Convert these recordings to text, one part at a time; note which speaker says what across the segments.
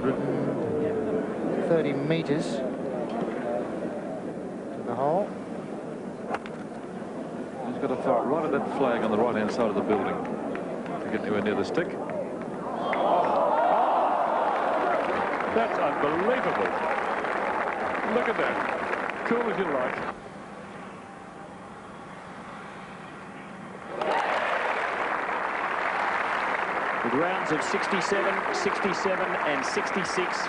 Speaker 1: 230 metres to the hole.
Speaker 2: He's got to throw it right at that flag on the right-hand side of the building to get anywhere near the stick. That's unbelievable. Look at that. Cool as you like.
Speaker 3: With rounds of 67, 67 and 66.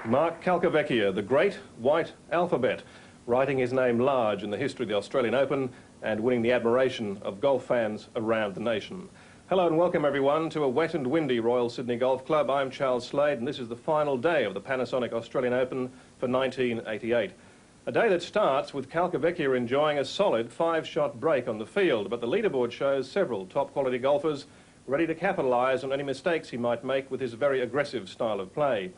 Speaker 4: Mark Calcavecchia, the great white alphabet, writing his name large in the history of the Australian Open and winning the admiration of golf fans around the nation. Hello and welcome everyone to a wet and windy Royal Sydney Golf Club. I'm Charles Slade and this is the final day of the Panasonic Australian Open for 1988. A day that starts with Calcavecchia enjoying a solid 5-shot break on the field, but the leaderboard shows several top-quality golfers ready to capitalise on any mistakes he might make with his very aggressive style of play.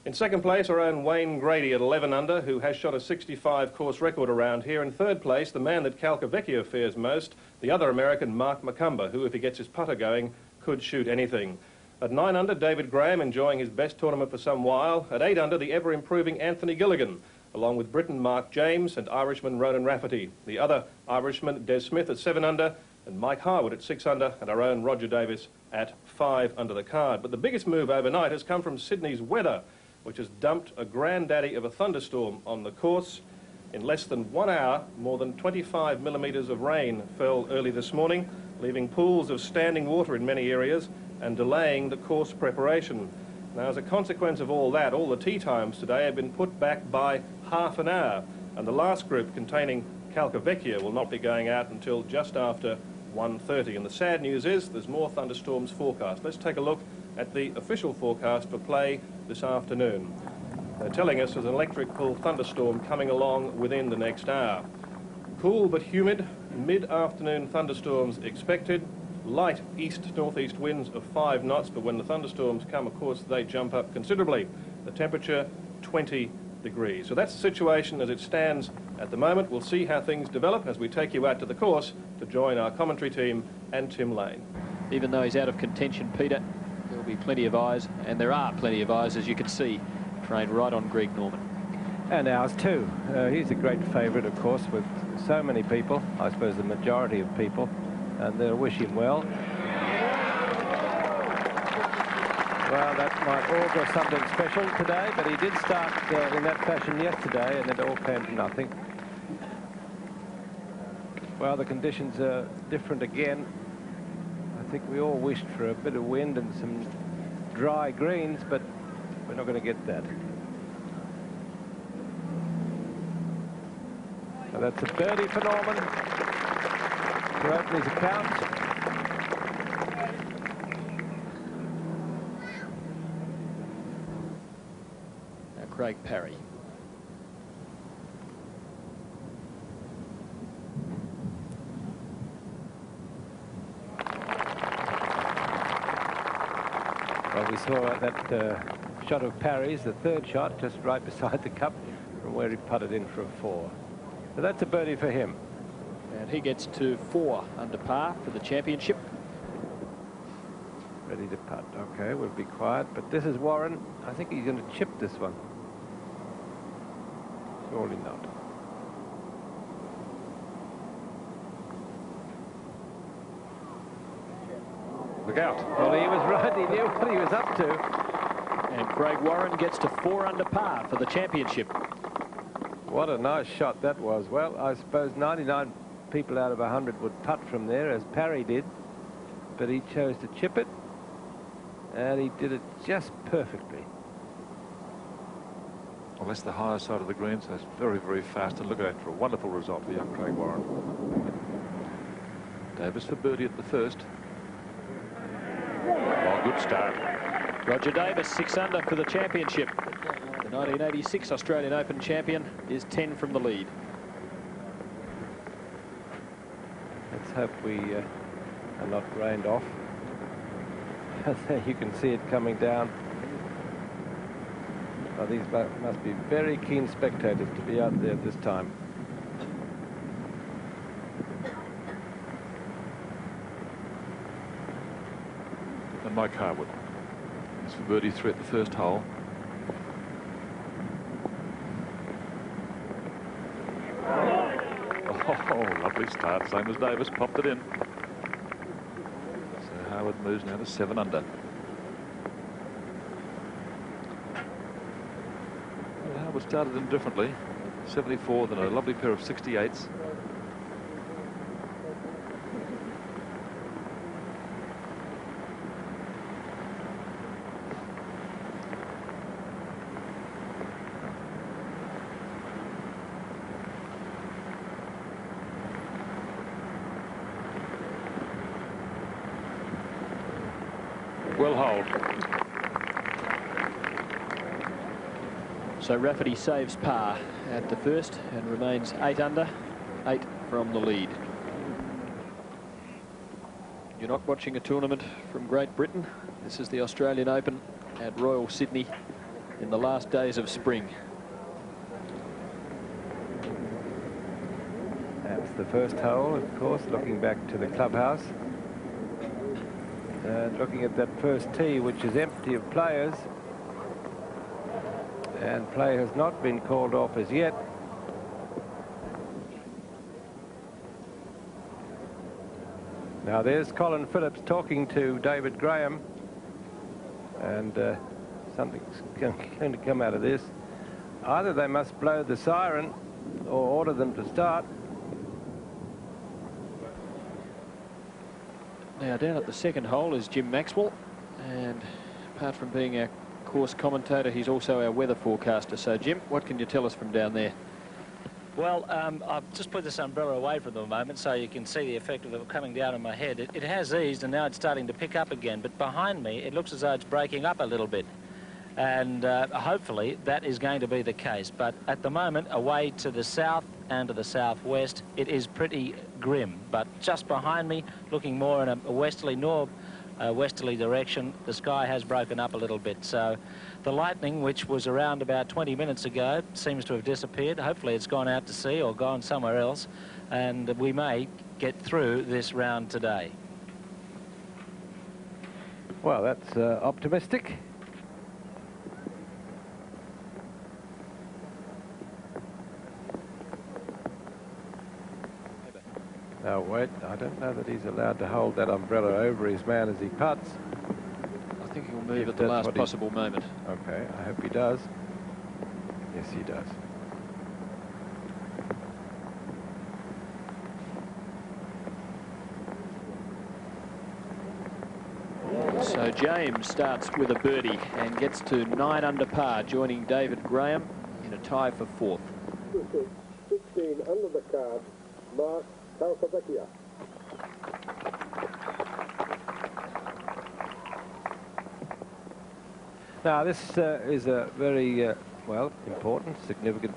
Speaker 4: In second place, our own Wayne Grady at 11 under, who has shot a 65 course record around here. In third place, the man that Calcavecchia fears most, the other American, Mark McCumber, who, if he gets his putter going, could shoot anything. At 9 under, David Graham enjoying his best tournament for some while. At 8 under, the ever-improving Anthony Gilligan, along with Briton Mark James and Irishman Ronan Rafferty. The other Irishman, Des Smith, at 7 under, and Mike Harwood at 6 under, and our own Roger Davis at 5 under the card. But the biggest move overnight has come from Sydney's weather, which has dumped a granddaddy of a thunderstorm on the course. In less than 1 hour, more than 25 millimetres of rain fell early this morning, leaving pools of standing water in many areas and delaying the course preparation. Now, as a consequence of all that, all the tee times today have been put back by half an hour, and the last group containing Calcavecchia will not be going out until just after 1:30. And the sad news is there's more thunderstorms forecast. Let's take a look at the official forecast for play this afternoon. They're telling us there's an electrical thunderstorm coming along within the next hour. Cool but humid, mid-afternoon thunderstorms expected. Light east-northeast winds of 5 knots, but when the thunderstorms come, of course, they jump up considerably. The temperature, 20 degrees. So that's the situation as it stands at the moment. We'll see how things develop as we take you out to the course to join our commentary team and Tim Lane.
Speaker 3: Even though he's out of contention, Peter, there'll be plenty of eyes, and there are plenty of eyes, as you can see, trained right on Greg Norman.
Speaker 5: And ours too. He's a great favourite, of course, with so many people, I suppose the majority of people, and they'll wish him well. Well, that might augur something special today, but he did start in that fashion yesterday, and it all came to nothing. Well, the conditions are different again. I think we all wished for a bit of wind and some dry greens, but we're not going to get that. So that's a birdie for Norman to open his account.
Speaker 3: Now Craig Parry.
Speaker 5: Well, we saw that shot of Parry's, the third shot, just right beside the cup from where he putted in for a 4. So that's a birdie for him.
Speaker 3: And he gets to 4 under par for the championship.
Speaker 5: Ready to putt. Okay, we'll be quiet. But this is Warren. I think he's going to chip this one. Surely not.
Speaker 4: Look out.
Speaker 5: Well, he was right. He knew what he was up to.
Speaker 3: And Craig Warren gets to 4 under par for the championship.
Speaker 5: What a nice shot that was. Well, I suppose 99 people out of 100 would putt from there, as Parry did. But he chose to chip it. And he did it just perfectly.
Speaker 2: Well, that's the higher side of the green, so it's very, very fast. And look at that for a wonderful result for young Craig Warren. Davis for birdie at the first. Oh, good start.
Speaker 3: Roger Davis, 6 under for the championship. The 1986 Australian Open champion is 10 from the lead.
Speaker 5: Let's hope we are not rained off. You can see it coming down. Well, these must be very keen spectators to be out there at this time.
Speaker 2: And Mike Harwood. It's for birdie 3 at the first hole. Oh, lovely start, same as Davis, popped it in. So Howard moves now to 7 under. Well, Howard started indifferently. 74, then a lovely pair of 68s. Well hold.
Speaker 3: So Rafferty saves par at the first and remains 8 under, 8 from the lead. You're not watching a tournament from Great Britain. This is the Australian Open at Royal Sydney in the last days of spring.
Speaker 5: That's the first hole, of course, looking back to the clubhouse. And looking at that first tee, which is empty of players. And play has not been called off as yet. Now there's Colin Phillips talking to David Graham. And something's going to come out of this. Either they must blow the siren or order them to start.
Speaker 3: Now down at the second hole is Jim Maxwell, and apart from being our course commentator, he's also our weather forecaster. So Jim, what can you tell us from down there?
Speaker 6: Well, I've just put this umbrella away for the moment so you can see the effect of it coming down on my head. It has eased and now it's starting to pick up again, but behind me it looks as though it's breaking up a little bit. And hopefully that is going to be the case. But at the moment, away to the south and to the southwest, it is pretty grim. But just behind me, looking more in a westerly westerly direction, the sky has broken up a little bit. So the lightning, which was around about 20 minutes ago, seems to have disappeared. Hopefully it's gone out to sea or gone somewhere else, and we may get through this round today.
Speaker 5: Well, that's optimistic. Now wait, I don't know that he's allowed to hold that umbrella over his man as he putts.
Speaker 3: I think he'll move at the last possible moment.
Speaker 5: Okay, I hope he does. Yes, he does.
Speaker 3: So James starts with a birdie and gets to 9 under par, joining David Graham in a tie for 4th.
Speaker 7: 16 under the card, Mark Calcavecchia.
Speaker 5: Now this is a very well, important, significant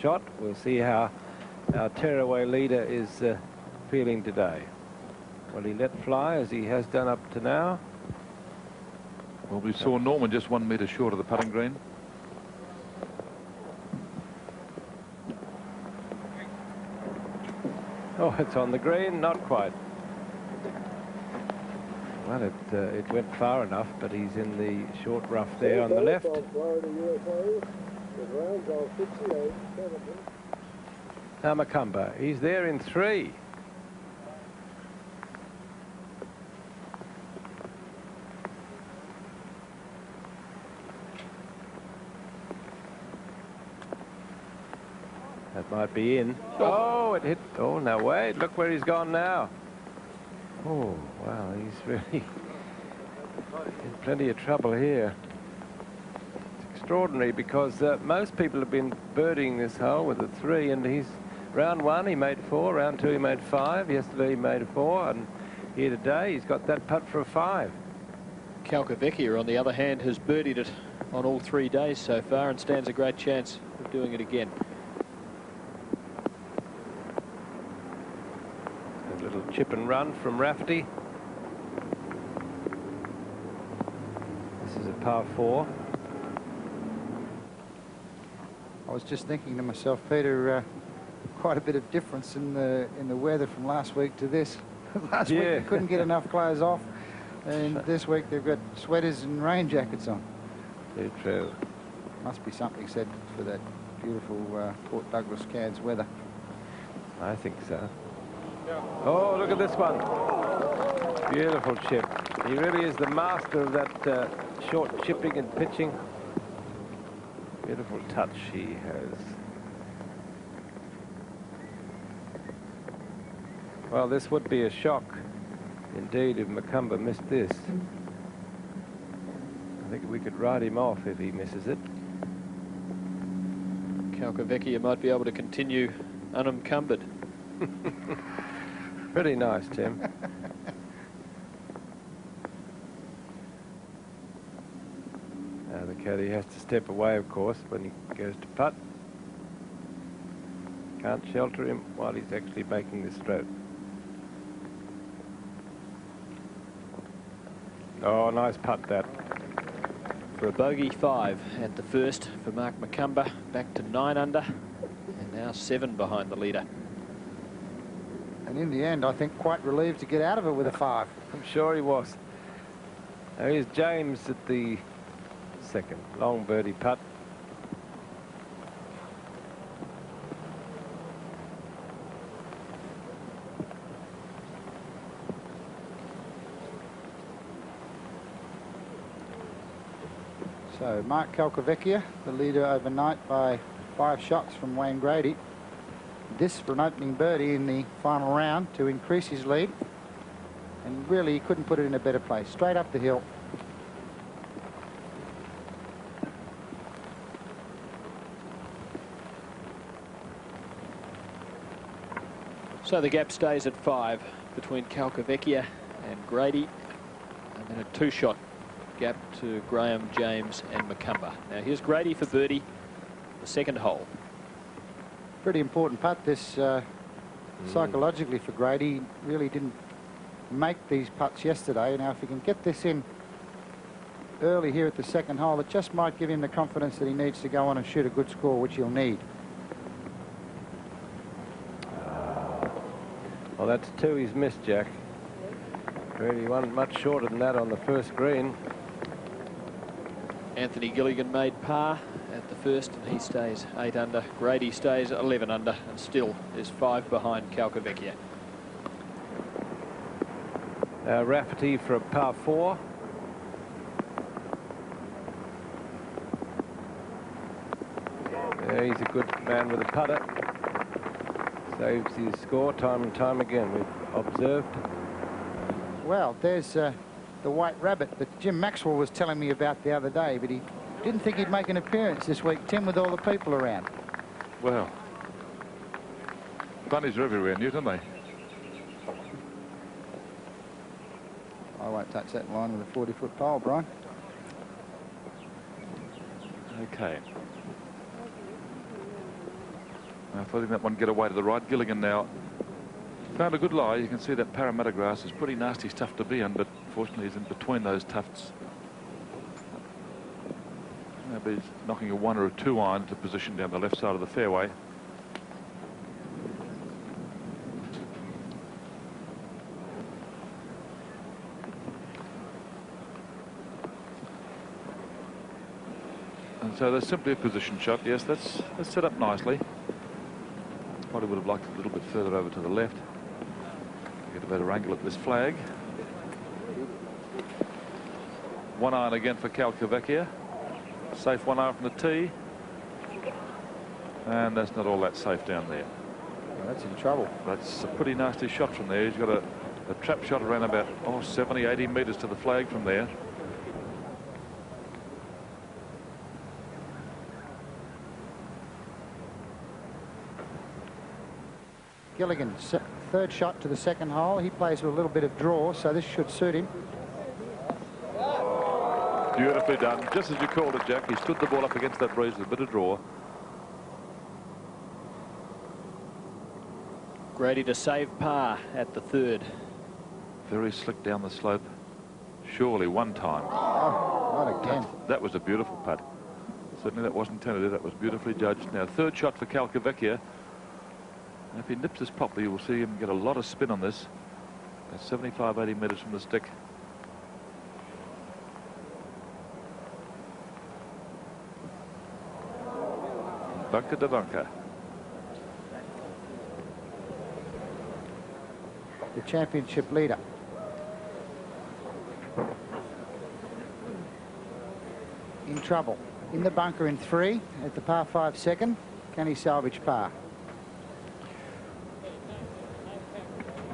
Speaker 5: shot. We'll see how our tearaway leader is feeling today. Will he let fly as he has done up to now?
Speaker 2: Well, we saw Norman just 1 metre short of the putting green.
Speaker 5: Oh, it's on the green, not quite. Well, it went far enough, but he's in the short rough there on the left. Now Macumba, he's there in 3. That might be in. Oh, it hit. Oh, no, wait. Look where he's gone now. Oh, wow. He's really in plenty of trouble here. It's extraordinary because most people have been birdieing this hole with a 3, and he's round 1 he made 4, round 2 he made 5, yesterday he made a 4, and here today he's got that putt for a 5.
Speaker 3: Calcavecchia, on the other hand, has birdied it on all 3 days so far and stands a great chance of doing it again.
Speaker 5: Chip and run from Rafferty. This is a par 4.
Speaker 1: I was just thinking to myself, Peter, quite a bit of difference in the weather from last week to this. Last week we couldn't get enough clothes off. And this week they've got sweaters and rain jackets on.
Speaker 5: Too true.
Speaker 1: Must be something said for that beautiful Port Douglas Cairns weather.
Speaker 5: I think so. Oh, look at this one. Beautiful chip. He really is the master of that short chipping and pitching. Beautiful touch he has. Well, this would be a shock indeed if Macumber missed this. I think we could ride him off if he misses it.
Speaker 3: Calcavecchia might be able to continue unencumbered.
Speaker 5: Pretty nice, Tim. Now the caddy has to step away, of course, when he goes to putt. Can't shelter him while he's actually making the stroke. Oh, nice putt that.
Speaker 3: For a bogey 5 at the first for Mark Macumber, back to 9 under, and now 7 behind the leader.
Speaker 1: And in the end, I think quite relieved to get out of it with a 5.
Speaker 5: I'm sure he was. Now here's James at the second. Long birdie putt.
Speaker 1: So Mark Calcavecchia, the leader overnight by 5 shots from Wayne Grady. This for an opening birdie in the final round to increase his lead. And really, he couldn't put it in a better place. Straight up the hill.
Speaker 3: So the gap stays at 5 between Calcavecchia and Grady, and then a 2-shot gap to Graham, James and Macumber. Now here's Grady for birdie, the second hole.
Speaker 1: Pretty important putt this psychologically for Grady. He really didn't make these putts yesterday. Now if he can get this in early here at the second hole, it just might give him the confidence that he needs to go on and shoot a good score, which he'll need.
Speaker 5: Well, that's 2 he's missed, Jack. Really wasn't much shorter than that on the first green.
Speaker 3: Anthony Gilligan made par at the first, and he stays 8 under. Grady stays 11 under and still is 5 behind Calcavecchia.
Speaker 5: Rafferty for a par 4. Yeah, he's a good man with a putter. Saves his score time and time again, we've observed.
Speaker 1: Well, there's the white rabbit that Jim Maxwell was telling me about the other day, but he didn't think he'd make an appearance this week, Tim, with all the people around.
Speaker 2: Well, bunnies are everywhere, Newton, they.
Speaker 1: I won't touch that line with a 40-foot pole, Brian.
Speaker 2: Okay. Now, letting that one get away to the right. Gilligan now found a good lie. You can see that Parramatta grass is pretty nasty stuff to be in, but fortunately he's in between those tufts. Maybe he's knocking a 1 or a 2 iron to position down the left side of the fairway. And so there's simply a position shot. Yes, that's set up nicely. Probably would have liked it a little bit further over to the left. Get a better angle at this flag. 1 iron again for Calcavecchia. Safe 1 iron from the tee. And that's not all that safe down there.
Speaker 1: Well, that's in trouble.
Speaker 2: That's a pretty nasty shot from there. He's got a trap shot around about 70, 80 metres to the flag from there.
Speaker 1: Gilligan, third shot to the second hole. He plays with a little bit of draw, so this should suit him.
Speaker 2: Beautifully done. Just as you called it, Jack. He stood the ball up against that breeze with a bit of draw.
Speaker 3: Grady to save par at the third.
Speaker 2: Very slick down the slope. Surely one time.
Speaker 1: Oh, not again.
Speaker 2: That was a beautiful putt. Certainly that wasn't tentative. That was beautifully judged. Now, third shot for Calcavecchia. And if he nips this properly, you will see him get a lot of spin on this. That's 75, 80 metres from the stick. Bunker to bunker.
Speaker 1: The championship leader. In trouble. In the bunker in 3 at the par 5 second. Can he salvage par?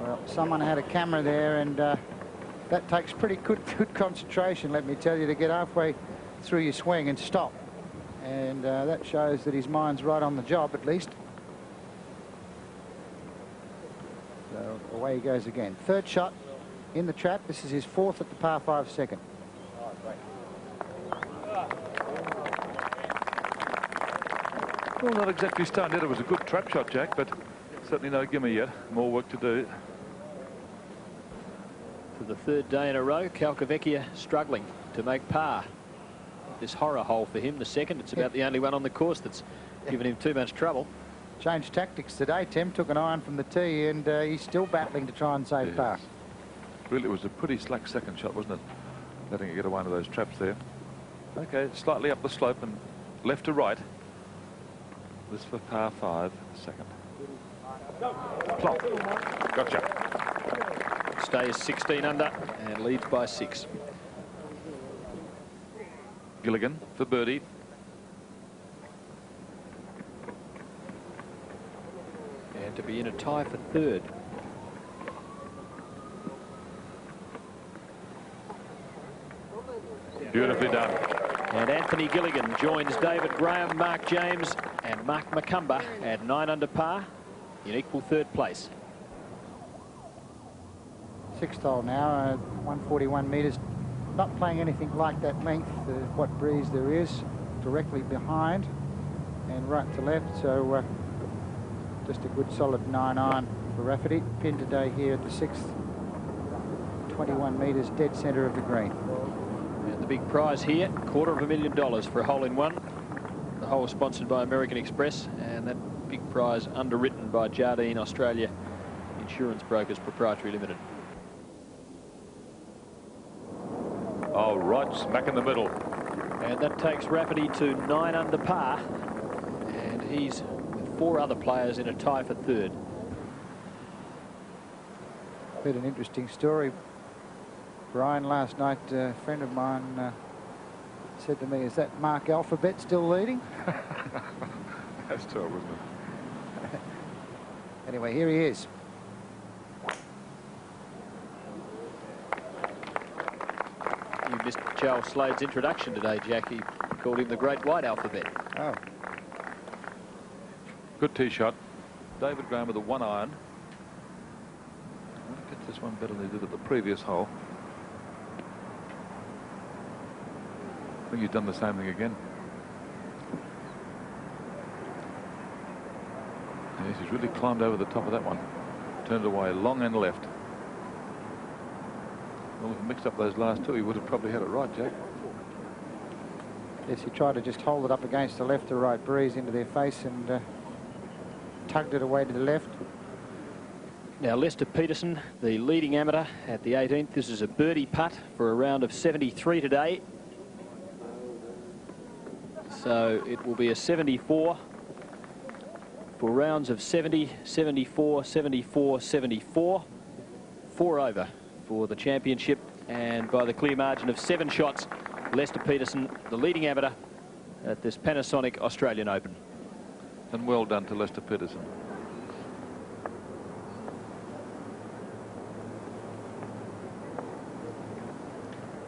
Speaker 1: Well, someone had a camera there, and that takes pretty good concentration, let me tell you, to get halfway through your swing and stop. And that shows that his mind's right on the job, at least. So away he goes again. 3rd shot in the trap. This is his 4th at the par 5 second.
Speaker 2: Well, not exactly stunned yet. It was a good trap shot, Jack, but certainly no gimme yet. More work to do.
Speaker 3: For the 3rd day in a row, Calcavecchia struggling to make par. This horror hole for him, the 2nd. It's about the only one on the course that's given him too much trouble.
Speaker 1: Changed tactics today. Tim took an iron from the tee, and he's still battling to try and save par.
Speaker 2: Really, it was a pretty slack 2nd shot, wasn't it? Letting it get away into those traps there. Okay, slightly up the slope and left to right. This for par 5, 2nd. Plop. Gotcha.
Speaker 3: Stays 16 under and leads by 6.
Speaker 2: Gilligan for birdie.
Speaker 3: And to be in a tie for 3rd.
Speaker 2: Beautifully done.
Speaker 3: And Anthony Gilligan joins David Graham, Mark James and Mark Macumber at 9 under par in equal 3rd place.
Speaker 1: 6th hole now, 141 metres. Not playing anything like that length, what breeze there is, directly behind and right to left. So just a good solid 9-iron for Rafferty. Pin today here at the 6th, 21 metres dead centre of the green.
Speaker 3: And the big prize here, $250,000 for a hole-in-one. The hole is sponsored by American Express, and that big prize underwritten by Jardine Australia Insurance Brokers Proprietary Limited.
Speaker 2: Oh, right smack in the middle.
Speaker 3: And that takes Rafferty to 9 under par, and he's with 4 other players in a tie for 3rd.
Speaker 1: Bit an interesting story. Brian, last night, a friend of mine said to me, is that Mark Alphabet still leading?
Speaker 2: That's terrible, isn't it?
Speaker 1: Anyway, here he is.
Speaker 3: You missed Charles Slade's introduction today, Jack. He called him the Great White Alphabet.
Speaker 1: Oh.
Speaker 2: Good tee shot. David Graham with a 1-iron. Gets this one better than he did at the previous hole. I think he's done the same thing again. Yes, he's really climbed over the top of that one. Turned away long and left. Well, if he mixed up those last 2, he would have probably had it right, Jack.
Speaker 1: Yes, he tried to just hold it up against the left to right breeze into their face and tugged it away to the left.
Speaker 3: Now, Lester Peterson, the leading amateur at the 18th. This is a birdie putt for a round of 73 today. So it will be a 74 for rounds of 70, 74, 74, 74. 4 over for the championship, and by the clear margin of 7 shots, Lester Peterson, the leading amateur at this Panasonic Australian Open.
Speaker 2: And well done to Lester Peterson.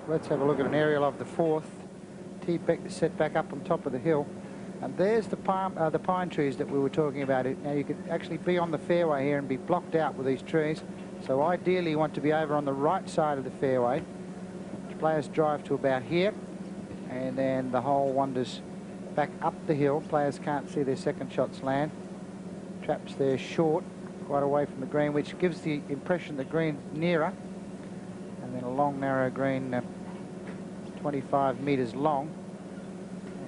Speaker 1: Let's have a look at an aerial of the 4th. Tee set back up on top of the hill. And there's the pine trees that we were talking about. Now you could actually be on the fairway here and be blocked out with these trees. So ideally you want to be over on the right side of the fairway. Players drive to about here, and then the hole wanders back up the hill. Players can't see their 2nd shots land. Traps there short, quite away from the green, which gives the impression the green's nearer. And then a long, narrow green, 25 metres long.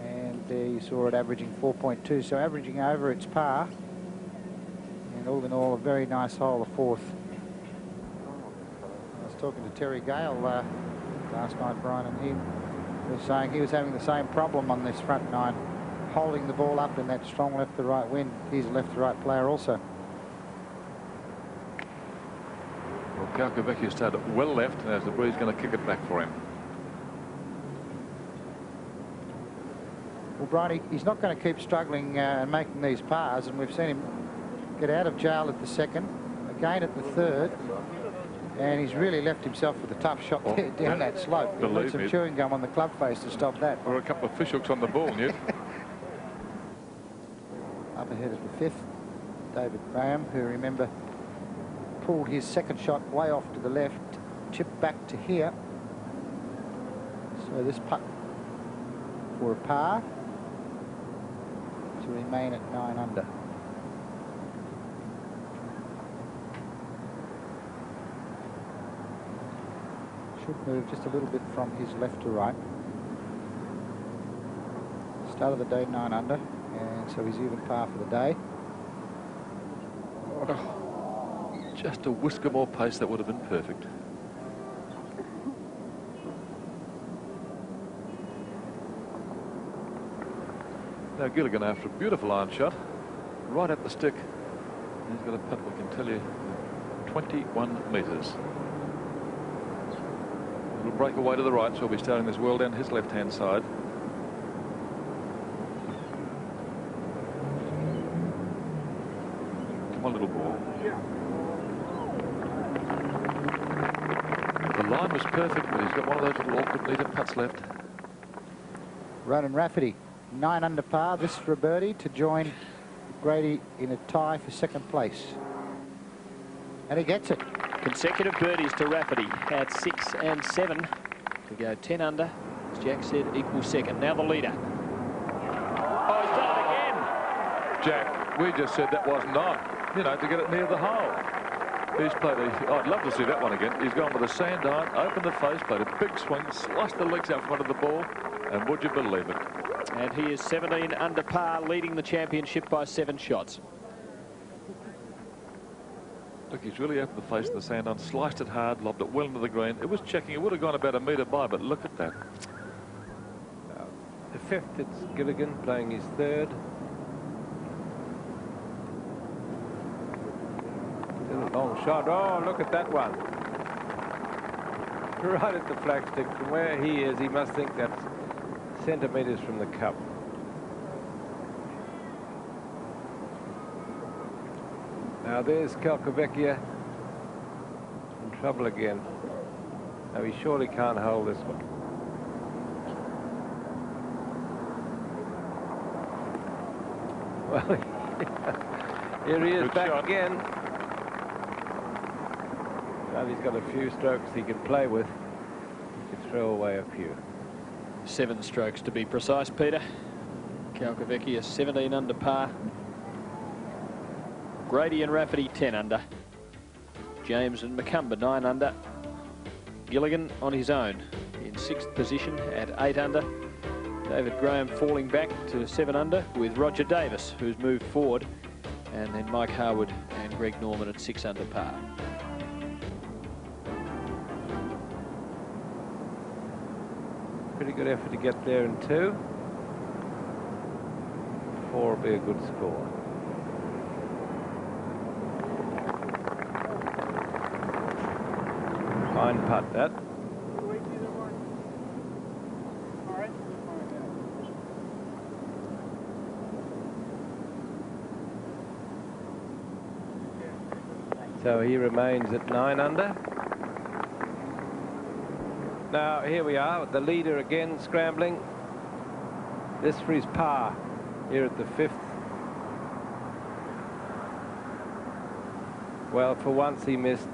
Speaker 1: And there you saw it averaging 4.2, so averaging over its par. And all in all, a very nice hole, the 4th. I was talking to Terry Gale last night, Brian, and he was saying he was having the same problem on this front 9. holding the ball up in that strong left to right wind. He's a left to right player also.
Speaker 2: Well, Calcavecchia started well left, and as the breeze going to kick it back for him.
Speaker 1: Well, Brian, he's not going to keep struggling and making these pars, and we've seen him get out of jail at the second, again at the third, and he's really left himself with a tough shot there down that slope. He'll need some chewing gum on the club face to stop that.
Speaker 2: Or a couple of fish hooks on the ball, Newt.
Speaker 1: Up ahead at the fifth, David Graham, who, remember, pulled his second shot way off to the left, chipped back to here. So this putt for a par to remain at 9 under. Should move just a little bit from his left to right. Start of the day 9 under, and so he's even par for the day.
Speaker 2: Just a whisker more pace, that would have been perfect. Now Gilligan, after a beautiful iron shot, right at the stick. He's got a putt, we can tell you, 21 metres. It'll break away to the right, so he'll be starting this well down his left-hand side. Come on, little ball. The line was perfect, but he's got one of those little awkward metre putts left.
Speaker 1: Ronan Rafferty, 9 under par. This for a birdie to join Grady in a tie for second place. And he gets it.
Speaker 3: Consecutive birdies to Rafferty at 6 and 7 to go 10 under. As Jack said, equal second. Now the leader. Oh, he's done it again.
Speaker 2: Jack, we just said that wasn't on, you know, to get it near the hole. He's played I'd love to see that one again. He's gone with a sand iron, opened the face, played a big swing, sliced the legs out front of the ball, and would you believe it?
Speaker 3: And he is 17 under par, leading the championship by 7 shots.
Speaker 2: Look, he's really opened the face of the sand iron, sliced it hard, lobbed it well into the green. It was checking. It would have gone about a metre by, but look at that.
Speaker 5: The fifth, it's Gilligan playing his third. Still a long shot. Oh, look at that one. Right at the flagstick. From where he is, he must think that's centimetres from the cup. Now there's Calcavecchia in trouble again. Now he surely can't hold this one. Well, here he is. Good back shot. Again. Well, he's got a few strokes he can play with. He can throw away a few.
Speaker 3: 7 strokes to be precise, Peter. Calcavecchia 17 under par. Grady and Rafferty 10 under. James and McCumber 9 under. Gilligan on his own in 6th position at 8 under. David Graham falling back to 7 under with Roger Davis, who's moved forward, and then Mike Harwood and Greg Norman at 6 under par.
Speaker 5: Pretty good effort to get there in 2. 4 will be a good score. Fine putt, that. So he remains at 9 under. Now here we are, the leader again scrambling. This for his par here at the 5th. Well, for once he missed.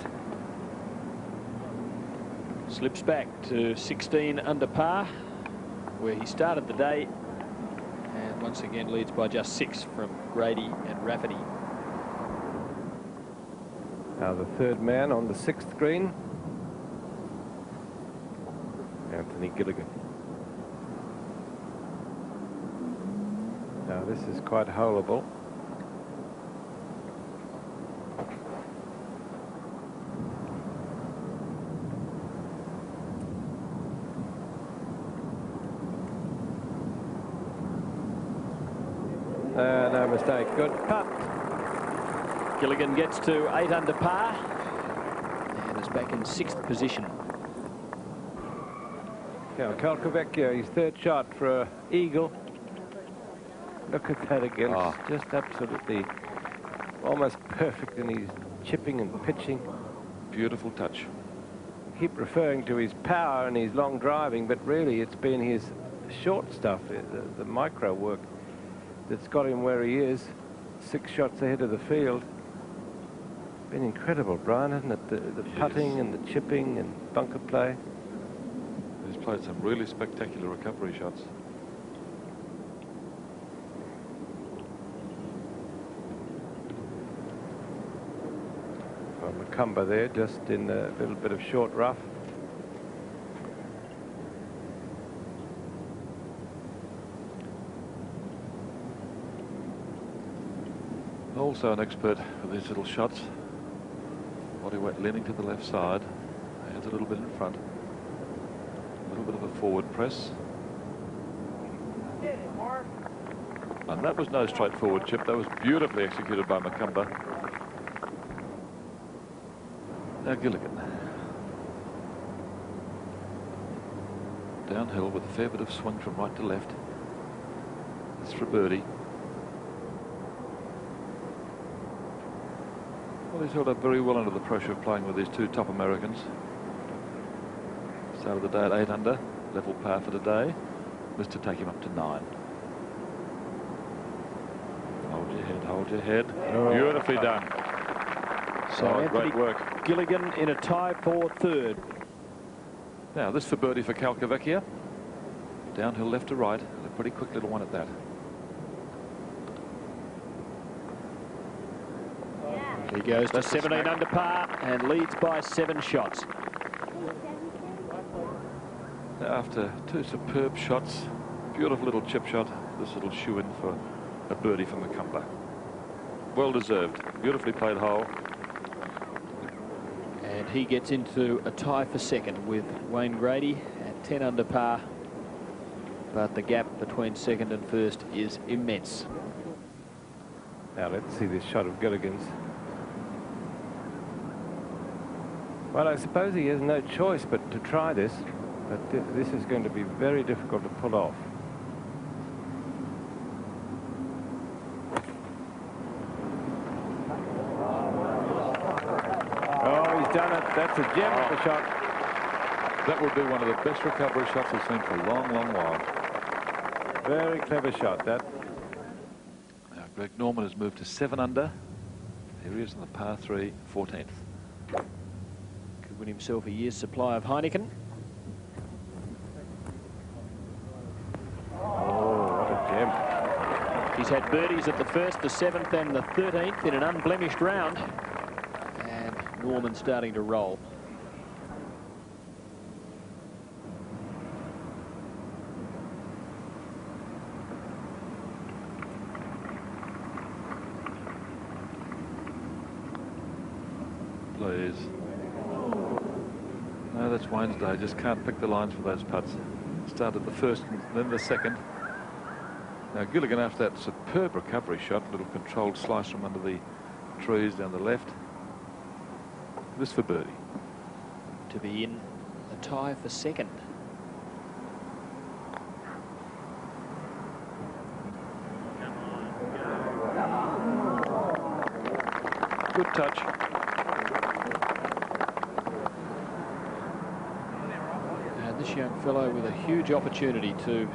Speaker 3: Slips back to 16 under par, where he started the day, and once again leads by just 6 from Grady and Rafferty.
Speaker 5: Now the 3rd man on the 6th green, Anthony Gilligan. Now this is quite holeable. No mistake. Good putt.
Speaker 3: Gilligan gets to 8 under par and is back in 6th position.
Speaker 5: Yeah, Calcavecchia, his 3rd shot for an eagle. Look at that again.
Speaker 2: Oh.
Speaker 5: It's just absolutely almost perfect in his chipping and pitching.
Speaker 2: Beautiful touch.
Speaker 5: Keep referring to his power and his long driving, but really it's been his short stuff, the micro work, that's got him where he is, 6 shots ahead of the field. Been incredible, Brian, hasn't it? The putting and the chipping and bunker play.
Speaker 2: He's played some really spectacular recovery shots.
Speaker 5: Well, Macumba there, just in a little bit of short rough.
Speaker 2: Also an expert with these little shots. Body weight leaning to the left side. Hands a little bit in front. A little bit of a forward press. And that was no straightforward chip. That was beautifully executed by Macumba. Now Gilligan. Downhill with a fair bit of swing from right to left. It's for birdie. Well, he's held up very well under the pressure of playing with these 2 top Americans. Started the day at 8 under, level par for the day. This to take him up to 9. Hold your head, hold your head.
Speaker 5: Oh.
Speaker 2: Beautifully done.
Speaker 3: So Anthony
Speaker 2: great work.
Speaker 3: Gilligan in a tie for 3rd.
Speaker 2: Now this for birdie for Calcavecchia. Downhill left to right, and a pretty quick little one at that.
Speaker 3: He goes to 17 under par and leads by 7 shots.
Speaker 2: Now after 2 superb shots, beautiful little chip shot, this little shoe in for a birdie from Macumba. Well deserved. Beautifully played hole.
Speaker 3: And he gets into a tie for 2nd with Wayne Grady at 10 under par. But the gap between 2nd and 1st is immense.
Speaker 5: Now let's see this shot of Gilligan's. Well, I suppose he has no choice but to try this, but this is going to be very difficult to pull off. Oh, he's done it. That's a gem of a shot.
Speaker 2: That would be one of the best recovery shots we've seen for a long, long while.
Speaker 5: Very clever shot, that.
Speaker 2: Now Greg Norman has moved to 7 under. Here he is in the par 3, 14th.
Speaker 3: Could win himself a year's supply of Heineken.
Speaker 5: Oh, what a gem.
Speaker 3: He's had birdies at the 1st, the 7th and the 13th in an unblemished round. And Norman starting to roll.
Speaker 2: Please. No, that's Wayne's day. Just can't pick the lines for those putts. Started the 1st and then the 2nd. Now Gilligan, after that superb recovery shot, little controlled slice from under the trees down the left. This for birdie.
Speaker 3: To be in a tie for 2nd.
Speaker 2: Good touch.
Speaker 3: And this young fellow with a huge opportunity to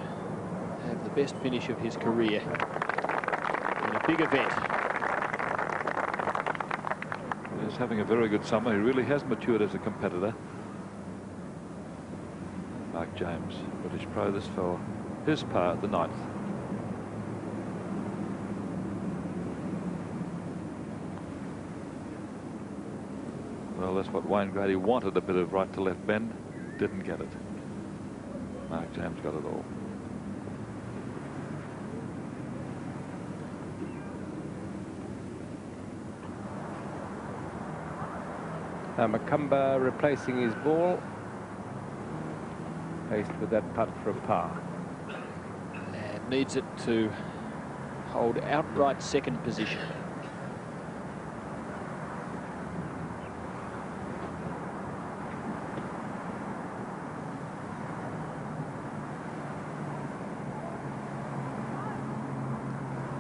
Speaker 3: have the best finish of his career in a big event.
Speaker 2: He's having a very good summer. He really has matured as a competitor. Mark James, British pro, this for his par, the 9th. Well, that's what Wayne Grady wanted, a bit of right to left bend. Didn't get it. Mark James got it all.
Speaker 5: Macumba replacing his ball. Faced with that putt for a par.
Speaker 3: And needs it to hold outright second position.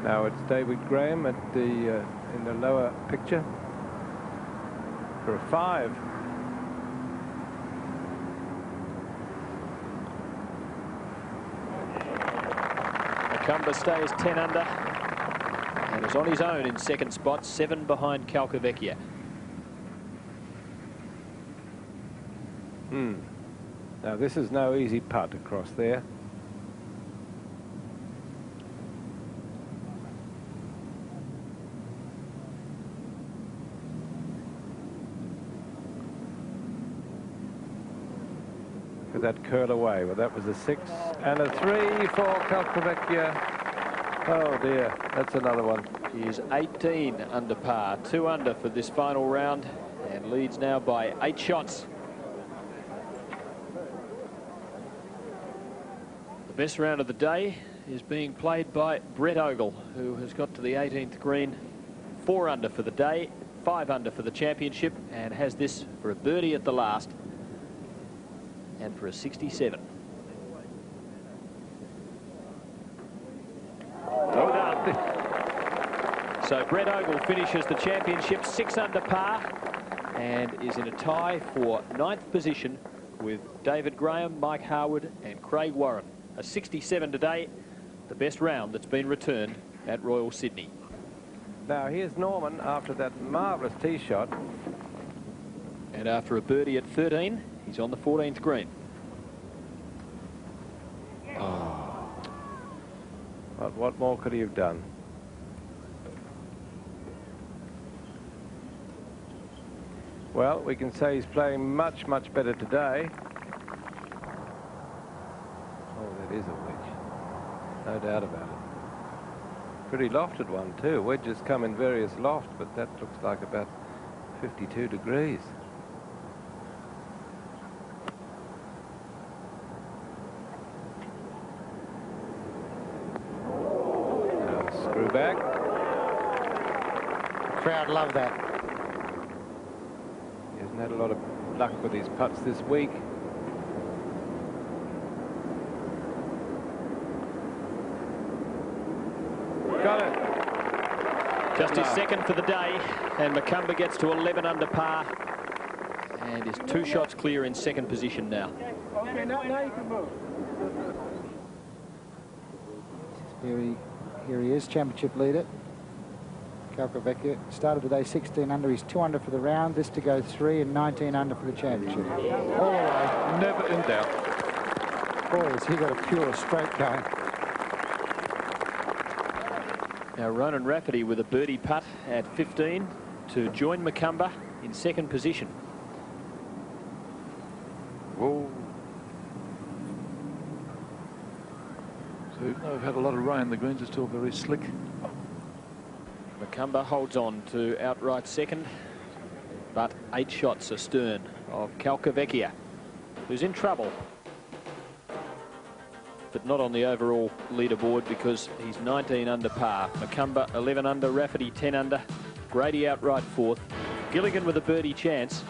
Speaker 5: Now it's David Graham at the in the lower picture for a 5.
Speaker 3: Macumba stays 10 under and is on his own in second spot, 7 behind Calcavecchia.
Speaker 5: Now this is no easy putt across there. That curl away. Well, that was a 6 and a 3 for Calcavecchia. Oh dear, that's another one.
Speaker 3: He is 18 under par, 2 under for this final round, and leads now by 8 shots. The best round of the day is being played by Brett Ogle, who has got to the 18th green, 4 under for the day, 5 under for the championship, and has this for a birdie at the last. And for a 67. Well done. So Brett Ogle finishes the championship 6 under par and is in a tie for 9th position with David Graham, Mike Harwood and Craig Warren. A 67 today, the best round that's been returned at Royal Sydney.
Speaker 5: Now here's Norman after that marvellous tee shot.
Speaker 3: And after a birdie at 13, he's on the 14th green.
Speaker 5: Oh. What more could he have done? Well, we can say he's playing much, much better today. Oh, that is a wedge. No doubt about it. Pretty lofted one, too. Wedges come in various lofts, but that looks like about 52 degrees. Screw back.
Speaker 1: Crowd love that.
Speaker 5: He hasn't had a lot of luck with his putts this week. Got it.
Speaker 3: Just his second for the day, and Macumba gets to 11 under par and is 2 shots clear in second position now.
Speaker 7: Okay, now you can move.
Speaker 1: Here he is, championship leader. Calcavecchia started today 16 under. He's 2 under for the round. This to go 3 and 19 under for the championship. All the way.
Speaker 2: Never in doubt.
Speaker 1: Boy, has he got a pure straight going.
Speaker 3: Now Ronan Rafferty with a birdie putt at 15 to join Macumba in second position.
Speaker 2: Whoa. So even though we've had a lot of rain, the greens are still very slick.
Speaker 3: Macumba holds on to outright second, but 8 shots astern of Calcavecchia, who's in trouble, but not on the overall leaderboard because he's 19 under par. Macumba 11 under, Rafferty 10 under, Grady outright 4th, Gilligan with a birdie chance,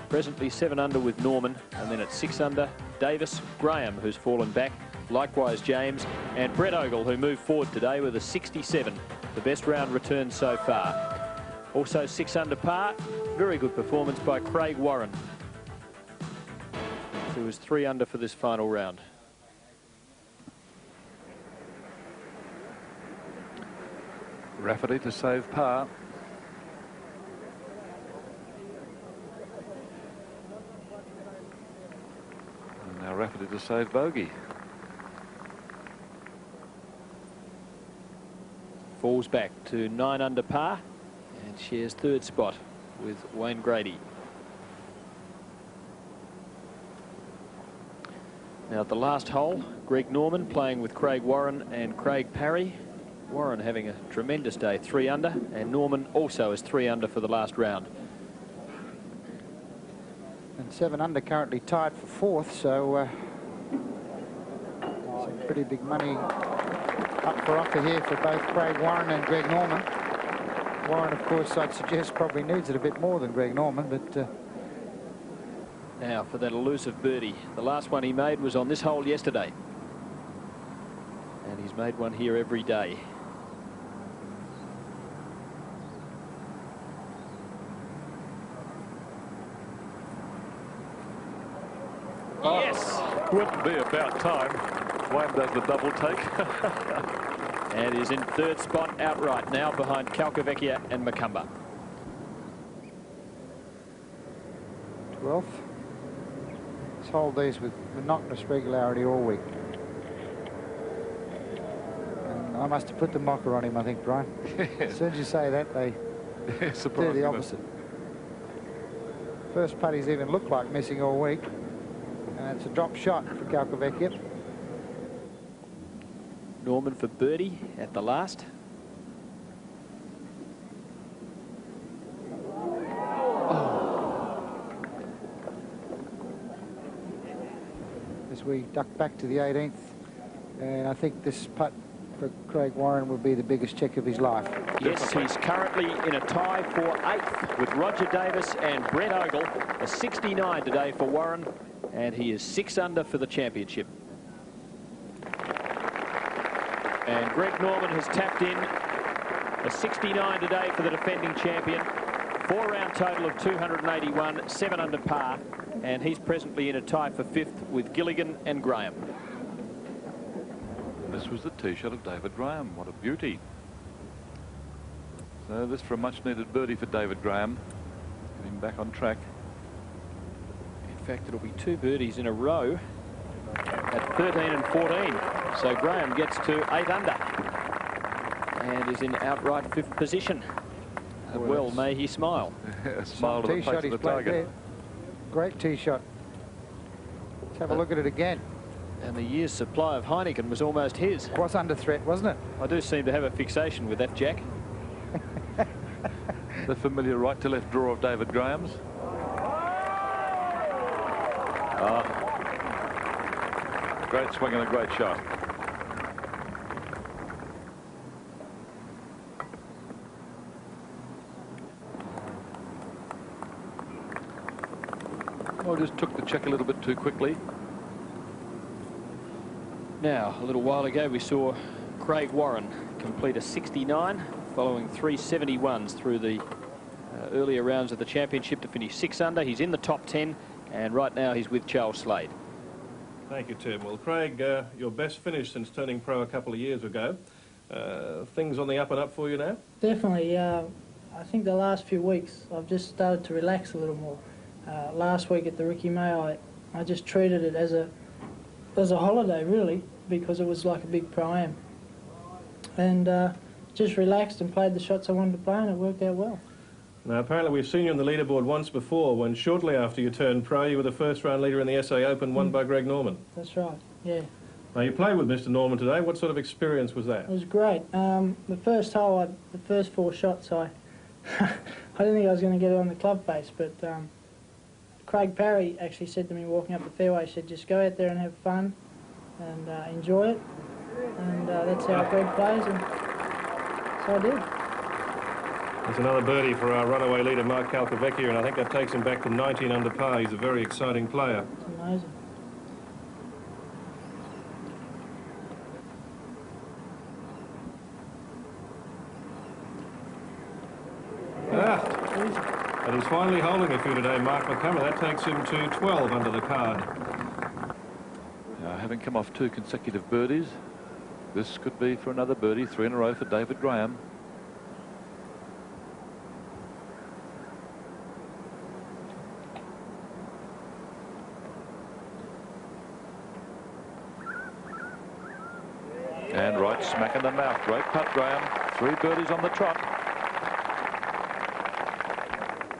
Speaker 3: presently 7 under with Norman, and then at 6 under, Davis, Graham, who's fallen back, likewise James, and Brett Ogle, who moved forward today with a 67, the best round return so far. Also 6 under par, very good performance by Craig Warren, who was 3 under for this final round.
Speaker 2: Rafferty to save par. And now Rafferty to save bogey.
Speaker 3: Falls back to 9 under par and shares 3rd spot with Wayne Grady. Now at the last hole, Greg Norman playing with Craig Warren and Craig Parry. Warren having a tremendous day, 3 under, and Norman also is 3 under for the last round.
Speaker 1: And 7 under currently tied for 4th, so Pretty big money up for offer here for both Craig Warren and Greg Norman. Warren, of course, I'd suggest probably needs it a bit more than Greg Norman, but...
Speaker 3: Now for that elusive birdie. The last one he made was on this hole yesterday. And he's made one here every day.
Speaker 2: Oh, yes! Wouldn't be about time. Wayne does the double take.
Speaker 3: And is in third spot outright now behind Calcavecchia and Macumba.
Speaker 1: 12th. Let's hold these with monotonous regularity all week. And I must have put the mocker on him, I think, Brian. As soon as you say that, they do the opposite. First putties even look like missing all week. And it's a drop shot for Calcavecchia.
Speaker 3: Norman for birdie at the last.
Speaker 1: As we duck back to the 18th, and I think this putt for Craig Warren will be the biggest check of his life.
Speaker 3: Yes, he's currently in a tie for 8th with Roger Davis and Brett Ogle. A 69 today for Warren, and he is 6 under for the championship. And Greg Norman has tapped in a 69 today for the defending champion. 4-round total of 281, 7 under par, and he's presently in a tie for 5th with Gilligan and Graham.
Speaker 2: This was the tee shot of David Graham. What a beauty. So this for a much needed birdie for David Graham. Get him back on track.
Speaker 3: In fact, it'll be 2 birdies in a row at 13 and 14. So Graham gets to 8 under and is in outright 5th position. Well, may he smile.
Speaker 2: A smile to the face of the target.
Speaker 1: Great tee shot. Let's have a look at it again.
Speaker 3: And the year's supply of Heineken was almost his.
Speaker 1: It was under threat, wasn't it?
Speaker 3: I do seem to have a fixation with that, Jack.
Speaker 2: The familiar right to left draw of David Graham's. Great swing and a great shot. Well, just took the check a little bit too quickly.
Speaker 3: Now, a little while ago, we saw Craig Warren complete a 69 following 3 71s through the earlier rounds of the championship to finish 6 under. He's in the top 10, and right now he's with Charles Slade.
Speaker 4: Thank you, Tim. Well, Craig, your best finish since turning pro a couple of years ago. Things on the up and up for you now?
Speaker 8: Definitely. I think the last few weeks I've just started to relax a little more. Last week at the Ricky May, I just treated it as a holiday, really, because it was like a big pro-am. And just relaxed and played the shots I wanted to play, and it worked out well.
Speaker 4: Now, apparently we've seen you on the leaderboard once before, when shortly after you turned pro, you were the first-round leader in the SA Open, won by Greg Norman.
Speaker 8: That's right, yeah.
Speaker 4: Now, you played with Mr. Norman today. What sort of experience was that?
Speaker 8: It was great. The first hole, the first 4 shots, I didn't think I was going to get it on the club face, but Craig Parry actually said to me walking up the fairway, he said, just go out there and have fun and enjoy it. And that's how Greg plays, and so I did.
Speaker 4: There's another birdie for our runaway leader, Mark Calcavecchia, and I think that takes him back to 19 under par. He's a very exciting player.
Speaker 8: It's amazing.
Speaker 4: And he's finally holding a few today, Mark Macumba. That takes him to 12 under the card.
Speaker 2: Having come off 2 consecutive birdies, this could be for another birdie, 3 in a row for David Graham. And right smack in the mouth. Great putt, Graham. 3 birdies on the trot.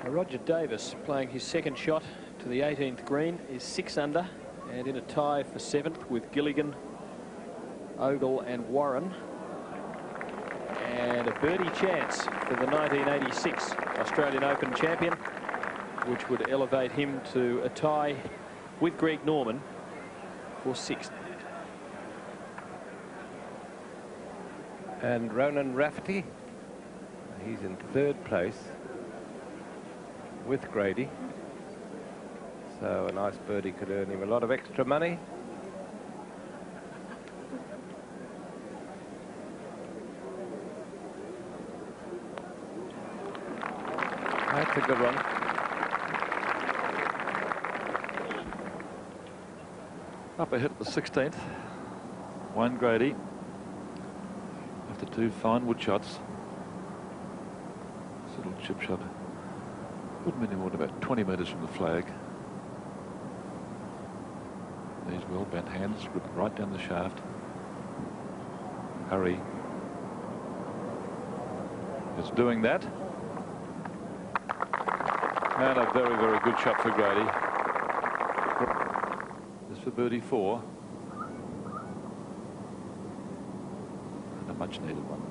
Speaker 3: Roger Davis playing his second shot to the 18th green is 6 under and in a tie for 7th with Gilligan, Ogle and Warren. And a birdie chance for the 1986 Australian Open champion, which would elevate him to a tie with Greg Norman for 6th.
Speaker 5: And Ronan Rafferty, he's in third place with Grady. So a nice birdie could earn him a lot of extra money. That's a good one.
Speaker 2: Up ahead at the 16th. Wayne Grady. After 2 fine wood shots. This little chip shot. Wouldn't be any more than about 20 metres from the flag. These well bent hands right down the shaft. Hurry is doing that. And a very, very good shot for Grady. This for birdie 4. And a much needed one.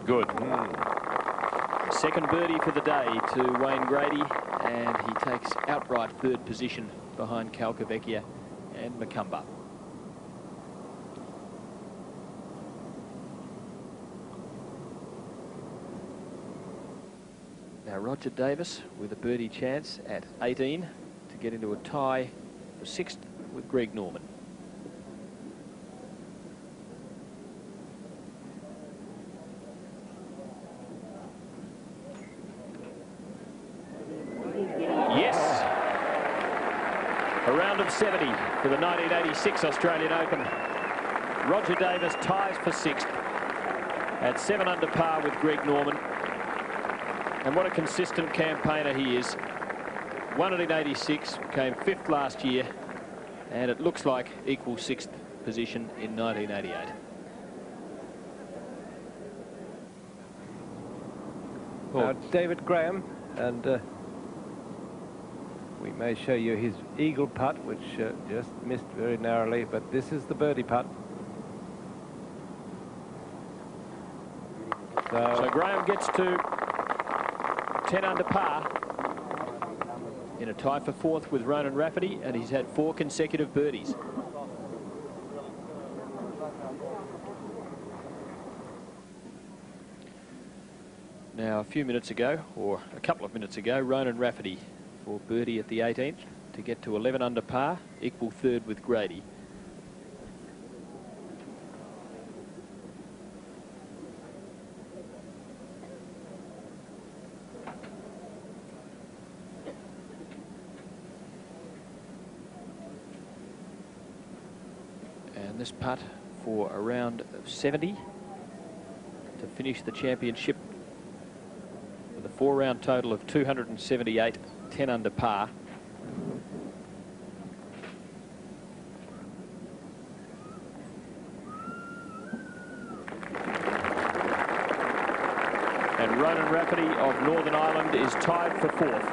Speaker 2: Good.
Speaker 3: Second birdie for the day to Wayne Grady, and he takes outright third position behind Calcavecchia and Macumba. Now Roger Davis with a birdie chance at 18 to get into a tie for 6th with Greg Norman. A round of 70 for the 1986 Australian Open. Roger Davis ties for 6th at 7 under par with Greg Norman. And what a consistent campaigner he is. Won it in 86, came 5th last year, and it looks like equal 6th position in 1988.
Speaker 5: David Graham, and we may show you his eagle putt, which just missed very narrowly, but this is the birdie putt.
Speaker 3: So Graham gets to 10 under par in a tie for 4th with Ronan Rafferty, and he's had 4 consecutive birdies. Now, a few minutes ago, or a couple of minutes ago, Ronan Rafferty for birdie at the 18th to get to 11 under par, equal 3rd with Grady. And this putt for a round of 70 to finish the championship with a 4-round total of 278, 10 under par. And Ronan Rafferty of Northern Ireland is tied for 4th.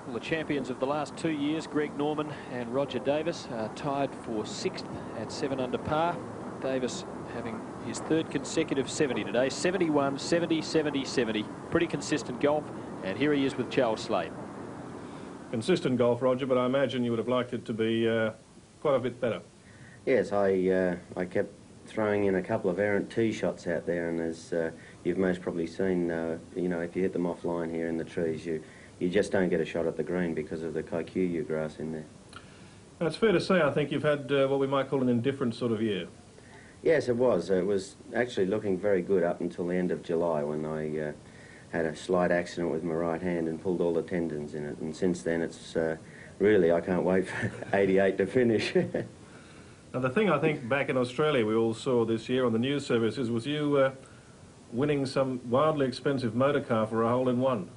Speaker 3: Well, the champions of the last 2 years, Greg Norman and Roger Davis, are tied for 6th at 7 under par. Davis having his 3rd consecutive 70 today. 71, 70, 70, 70. Pretty consistent golf. And here he is with Charles Slade.
Speaker 4: Consistent golf, Roger, but I imagine you would have liked it to be quite a bit better.
Speaker 9: Yes, I kept throwing in a couple of errant tee shots out there, and as you've most probably seen, you know, if you hit them offline here in the trees, you just don't get a shot at the green because of the Calcavecchia grass in there.
Speaker 4: Now, it's fair to say, I think you've had what we might call an indifferent sort of year.
Speaker 9: Yes, it was. It was actually looking very good up until the end of July when I had a slight accident with my right hand and pulled all the tendons in it. And since then, it's really, I can't wait for 88 to finish.
Speaker 4: Now, the thing I think back in Australia we all saw this year on the news services was you winning some wildly expensive motor car for a hole-in-one.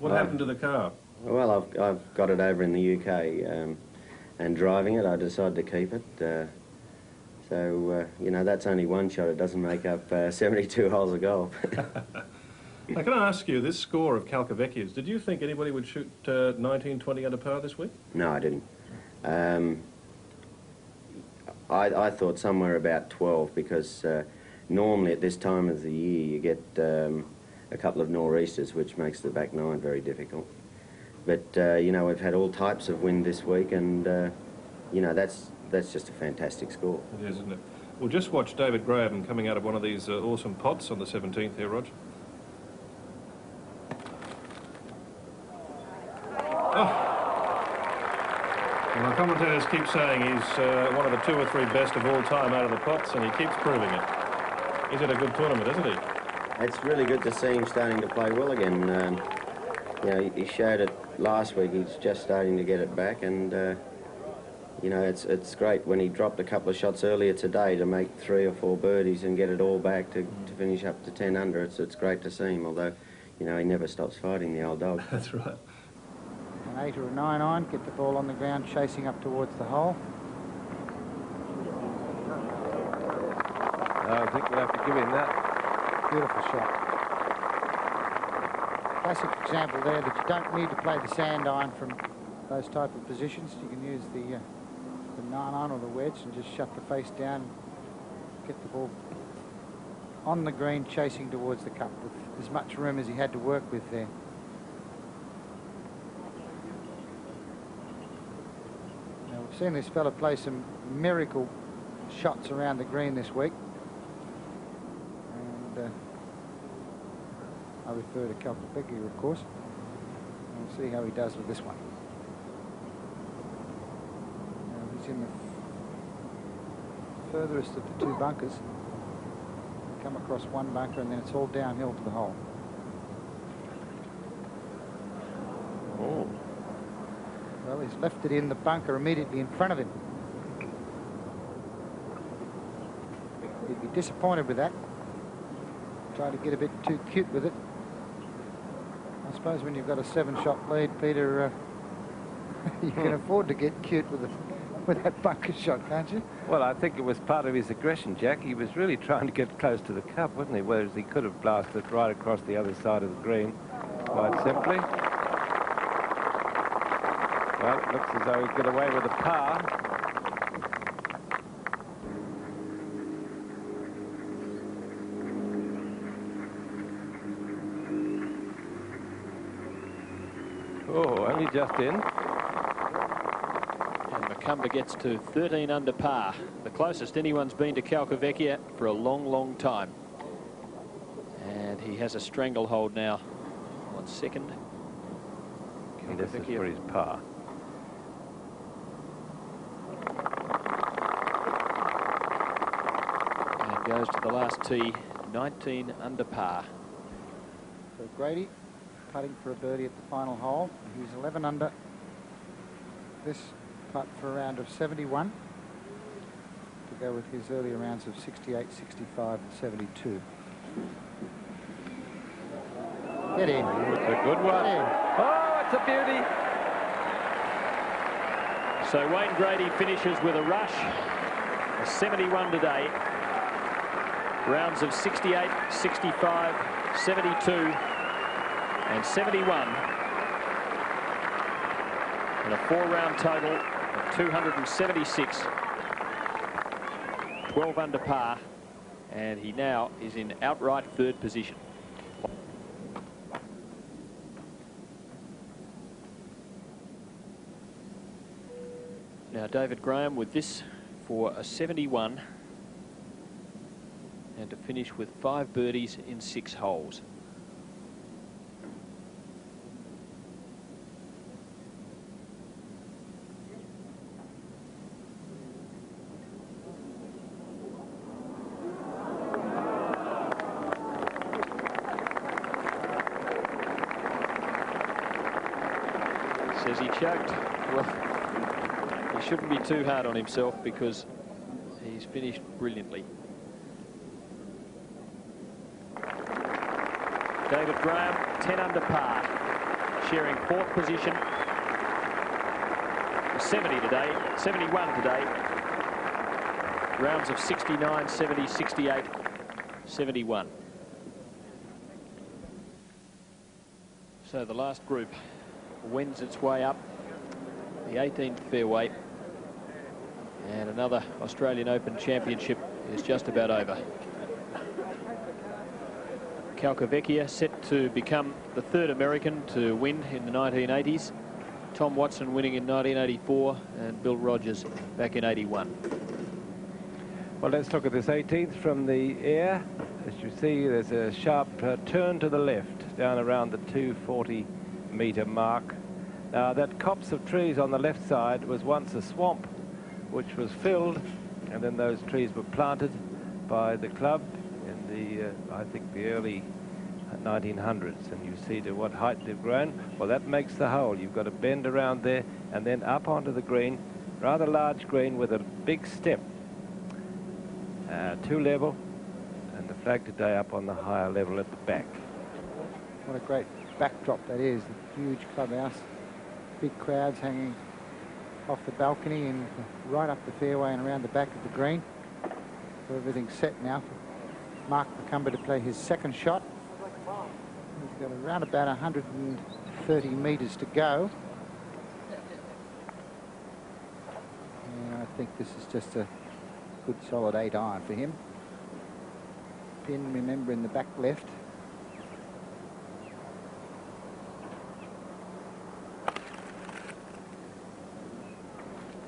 Speaker 4: What happened to the car?
Speaker 9: Well, I've got it over in the UK, and driving it, I decided to keep it. So, you know, that's only one shot. It doesn't make up 72 holes of golf.
Speaker 4: Now, can I ask you, this score of Calcavecchia's, did you think anybody would shoot 19, 20 under par this week?
Speaker 9: No, I didn't. I thought somewhere about 12 because normally at this time of the year you get a couple of nor'easters, which makes the back nine very difficult. But, you know, we've had all types of wind this week, and, you know, that's just a fantastic score.
Speaker 4: It is, isn't it? Well, just watch David Graham coming out of one of these awesome pots on the 17th here, Rog. Oh. Well, the commentators keep saying he's one of the 2 or 3 best of all time out of the pots, and he keeps proving it. He's had a good tournament, isn't he?
Speaker 9: It's really good to see him starting to play well again. You know, he showed it last week. He's just starting to get it back, and you know, it's great when he dropped a couple of shots earlier today to make 3 or 4 birdies and get it all back to finish up to 10 under. It's great to see him, although, you know, he never stops fighting, the old dog.
Speaker 4: That's right.
Speaker 1: An 8 or a 9 iron, get the ball on the ground, chasing up towards the hole.
Speaker 5: I think we'll have to give him that.
Speaker 1: Beautiful shot. Classic example there that you don't need to play the sand iron from those type of positions. You can use the 9 iron or the wedge and just shut the face down, get the ball on the green, chasing towards the cup with as much room as he had to work with there. Now, we've seen this fella play some miracle shots around the green this week. I refer to Calcavecchia, of course. We'll see how he does with this one. Now, he's in the furthest of the 2 bunkers. Come across one bunker and then it's all downhill to the hole.
Speaker 5: Oh.
Speaker 1: Well, he's left it in the bunker immediately in front of him. He'd be disappointed with that. Try to get a bit too cute with it. I suppose when you've got a 7-shot lead, Peter, you can afford to get cute with that bunker shot, can't you?
Speaker 5: Well, I think it was part of his aggression, Jack. He was really trying to get close to the cup, wasn't he? Whereas he could have blasted right across the other side of the green, quite simply. Well, it looks as though he'd get away with a par. Oh, only just in.
Speaker 3: And Macumber gets to 13 under par. The closest anyone's been to Calcavecchia for a long, long time. And he has a stranglehold now on second.
Speaker 5: And this is for his par.
Speaker 3: And goes to the last tee, 19 under par.
Speaker 1: So Grady putting for a birdie at the final hole. He's 11 under. This putt for a round of 71 to go with his earlier rounds of 68, 65, and 72. Get in.
Speaker 5: It's a good one. Oh, it's a beauty.
Speaker 3: So Wayne Grady finishes with a rush. A 71 today. Rounds of 68, 65, 72, and 71. And a 4-round total of 276. 12 under par. And he now is in outright 3rd position. Now David Graham with this for a 71 and to finish with 5 birdies in 6 holes. Says he choked. Well, he shouldn't be too hard on himself because he's finished brilliantly. David Graham, 10 under par, sharing 4th position. 70 today, 71 today. Rounds of 69, 70, 68, 71. So the last group wends its way up the 18th fairway, and another Australian Open Championship is just about over. Calcavecchia, set to become the third American to win in the 1980s. Tom Watson winning in 1984 and Bill Rogers back in 81.
Speaker 5: Well, let's look at this 18th from the air. As you see, there's a sharp turn to the left down around the 240-metre mark. Now, that copse of trees on the left side was once a swamp, which was filled, and then those trees were planted by the club in the, I think, the early 1900s. And you see to what height they've grown. Well, that makes the hole. You've got to bend around there and then up onto the green, rather large green with a big step. 2 level, and the flag today up on the higher level at the back.
Speaker 1: What a great backdrop that is. The huge clubhouse, big crowds hanging off the balcony and right up the fairway and around the back of the green. So everything's set now for Mark Macumber to play his second shot. He's got around about 130 metres to go. And I think this is just a good solid 8 iron for him. Pin, remember, in the back left.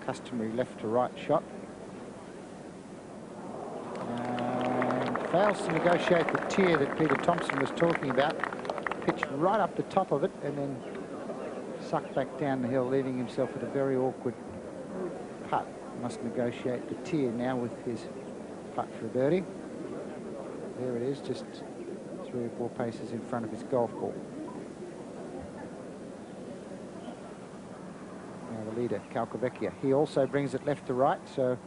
Speaker 1: Customary left to right shot. And fails to negotiate the tier that Peter Thompson was talking about. Pitched right up the top of it and then sucked back down the hill, leaving himself with a very awkward putt. Must negotiate the tier now with his putt for a birdie. There it is, just 3 or 4 paces in front of his golf ball. Now the leader, Calcavecchia. He also brings it left to right, so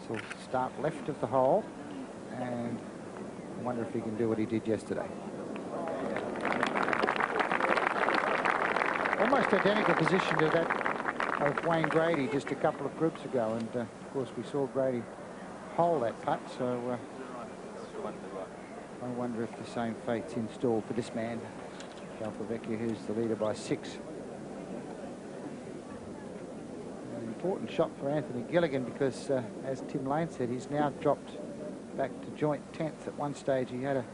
Speaker 1: he'll start left of the hole, and I wonder if he can do what he did yesterday. Almost identical position to that of Wayne Grady just a couple of groups ago, and of course we saw Grady hole that putt, so I wonder if the same fate's in store for this man, Calcavecchia, who's the leader by 6. An important shot for Anthony Gilligan because, as Tim Lane said, he's now dropped back to joint 10th. At one stage he had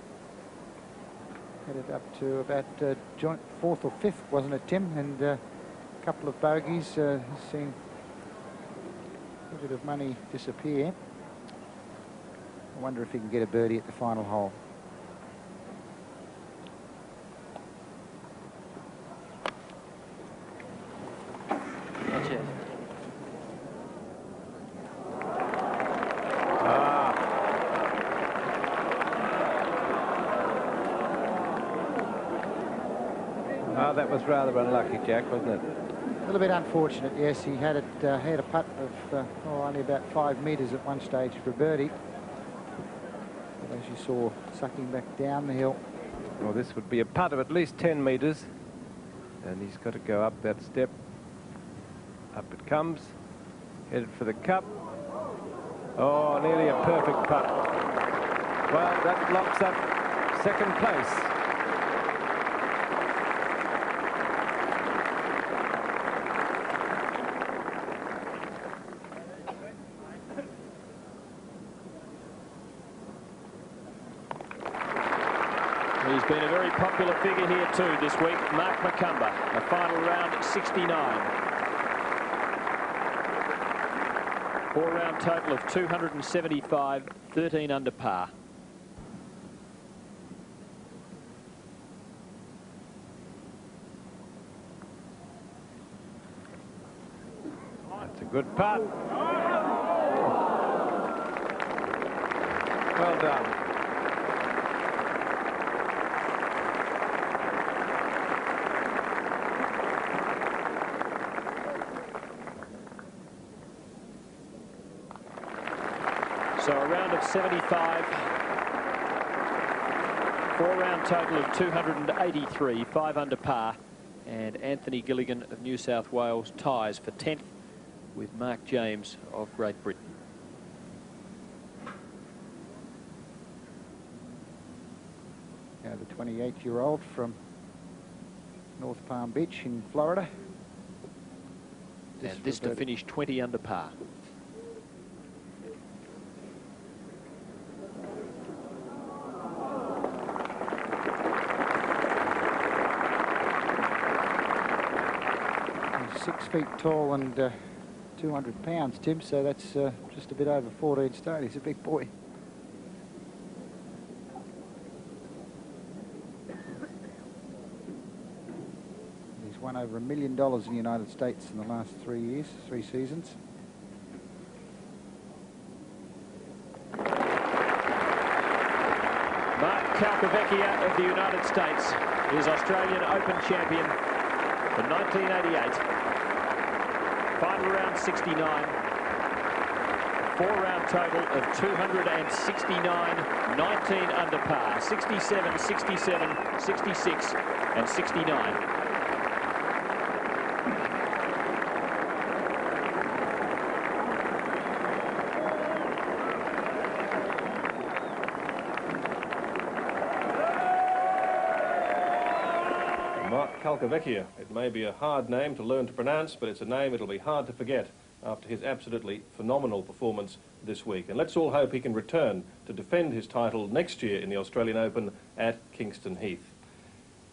Speaker 1: headed up to about joint 4th or 5th, wasn't it, Tim? And couple of bogeys, has seen a bit of money disappear. I wonder if he can get a birdie at the final hole.
Speaker 6: That's it.
Speaker 5: That was rather unlucky, Jack, wasn't it?
Speaker 1: A little bit unfortunate, yes. He had had a putt of only about 5 metres at one stage for a birdie. But as you saw, sucking back down the hill.
Speaker 5: Well, this would be a putt of at least 10 metres. And he's got to go up that step. Up it comes. Headed for the cup. Oh, nearly a perfect putt. Well, that locks up second place.
Speaker 3: He's been a very popular figure here too this week, Mark Macumber, a final round at 69. 4-round total of 275, 13 under par.
Speaker 5: That's a good putt. Well done.
Speaker 3: So a round of 75, 4-round total of 283, 5 under par, and Anthony Gilligan of New South Wales ties for 10th with Mark James of Great Britain.
Speaker 1: Now the 28-year-old from North Palm Beach in Florida.
Speaker 3: And this to finish 20 under par.
Speaker 1: 6 feet tall and 200 pounds, Tim, so that's just a bit over 14 stone. He's a big boy. He's won over $1 million in the United States in the last 3 seasons.
Speaker 3: Calcavecchia of the United States is Australian Open champion for 1988. Final round 69. 4-round total of 269, 19 under par, 67, 67, 66 and 69.
Speaker 4: Calcavecchia. It may be a hard name to learn to pronounce, but it's a name it'll be hard to forget after his absolutely phenomenal performance this week. And let's all hope he can return to defend his title next year in the Australian Open at Kingston Heath.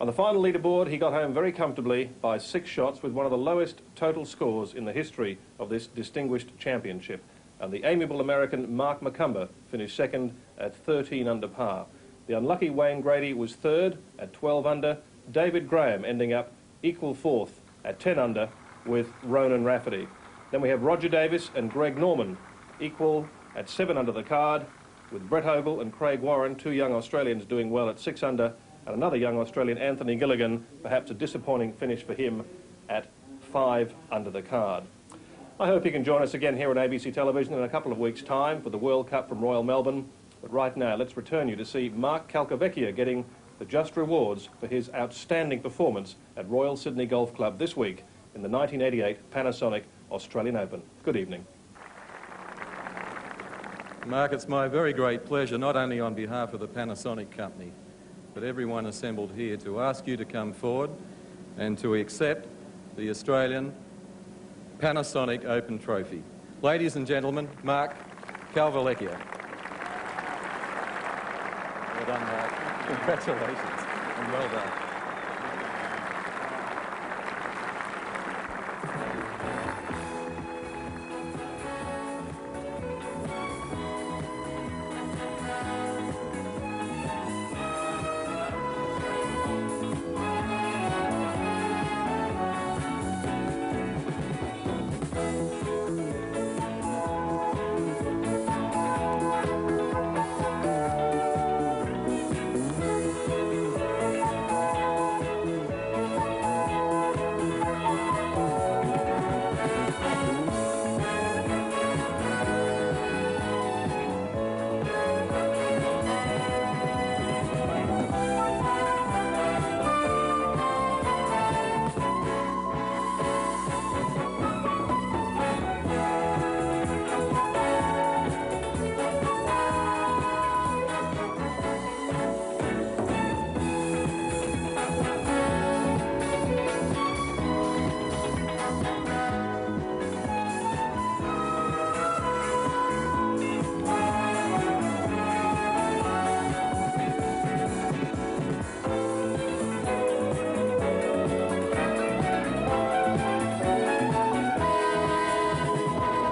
Speaker 4: On the final leaderboard, he got home very comfortably by 6 shots with one of the lowest total scores in the history of this distinguished championship. And the amiable American Mark McCumber finished second at 13 under par. The unlucky Wayne Grady was third at 12 under. David Graham ending up equal fourth at 10 under with Ronan Rafferty. Then we have Roger Davis and Greg Norman equal at 7 under the card, with Brett Ogle and Craig Warren, 2 young Australians, doing well at 6 under, and another young Australian, Anthony Gilligan, perhaps a disappointing finish for him at 5 under the card. I hope you can join us again here on ABC Television in a couple of weeks' time for the World Cup from Royal Melbourne. But right now, let's return you to see Mark Calcavecchia getting the just rewards for his outstanding performance at Royal Sydney Golf Club this week in the 1988 Panasonic Australian Open. Good evening.
Speaker 10: Mark, it's my very great pleasure, not only on behalf of the Panasonic company, but everyone assembled here, to ask you to come forward and to accept the Australian Panasonic Open Trophy. Ladies and gentlemen, Mark Calcavecchia. Well done, Mark. Congratulations and well done.